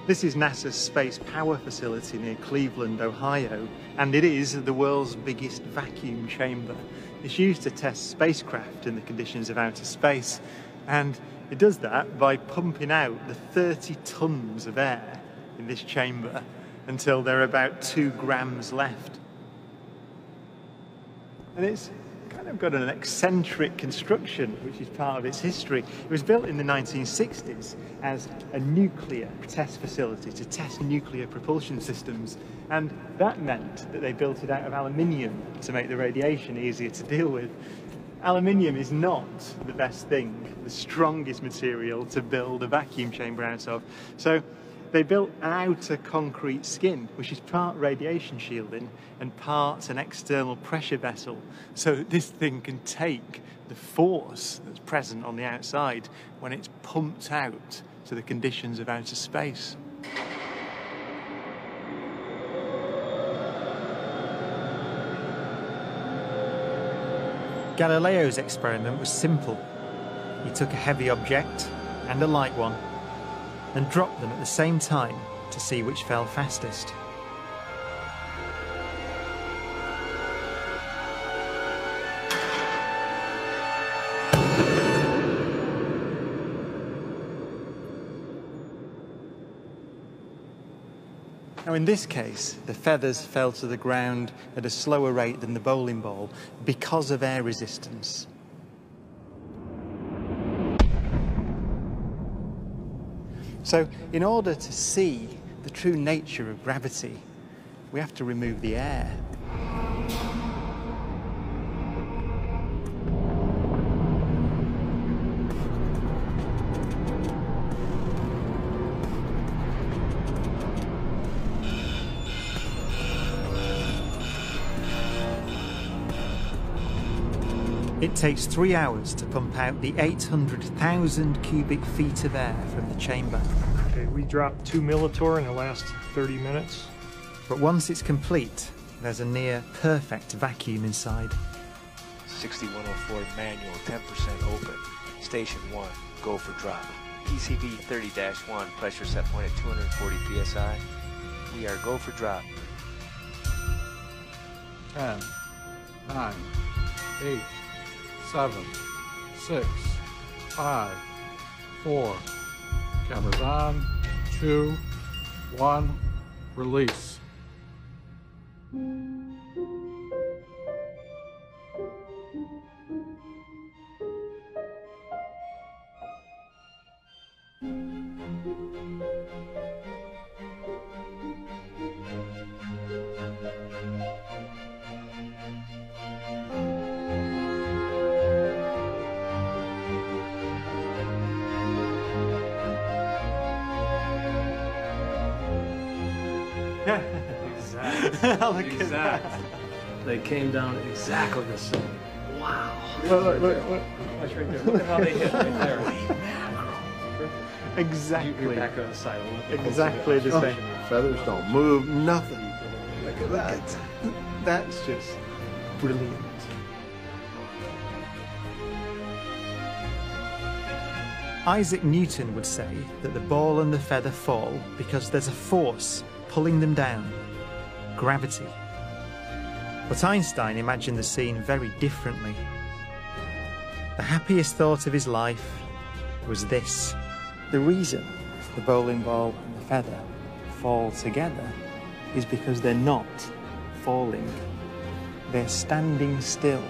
This is NASA's Space Power Facility near Cleveland, Ohio, and it is the world's biggest vacuum chamber. It's used to test spacecraft in the conditions of outer space, and it does that by pumping out the 30 tons of air in this chamber until there are about 2 grams left. And it's kind of got an eccentric construction, which is part of its history. It was built in the 1960s as a nuclear test facility to test nuclear propulsion systems, and that meant that they built it out of aluminium to make the radiation easier to deal with. Aluminium is not the best thing, the strongest material to build a vacuum chamber out of. So they built an outer concrete skin, which is part radiation shielding and part an external pressure vessel, so that this thing can take the force that's present on the outside when it's pumped out to the conditions of outer space. Galileo's experiment was simple. He took a heavy object and a light one and dropped them at the same time to see which fell fastest. Now in this case, the feathers fell to the ground at a slower rate than the bowling ball because of air resistance. So, in order to see the true nature of gravity, we have to remove the air. It takes 3 hours to pump out the 800,000 cubic feet of air from the chamber. Okay, we dropped 2 millitorr in the last 30 minutes. But once it's complete, there's a near perfect vacuum inside. 6104 manual, 10% open. Station 1, go for drop. PCV 30-1, pressure set point at 240 psi. We are go for drop. 10, 9, 8, 7, 6, 5, 4, cameras on, 2, 1, release. Exactly. Exactly. They came down exactly the same. Wow. Look. That's right there. Look at how they hit right there. Exactly. You're back on the side. Exactly the same. Feathers don't move, nothing. Look at that. That's just brilliant. Isaac Newton would say that the ball and the feather fall because there's a force pulling them down, gravity. But Einstein imagined the scene very differently. The happiest thought of his life was this: the reason the bowling ball and the feather fall together is because they're not falling. They're standing still.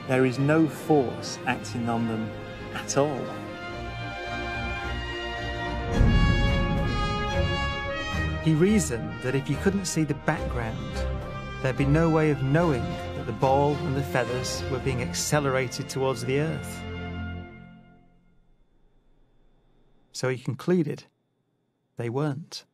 There is no force acting on them at all. He reasoned that if you couldn't see the background, there'd be no way of knowing that the ball and the feathers were being accelerated towards the Earth. So he concluded they weren't.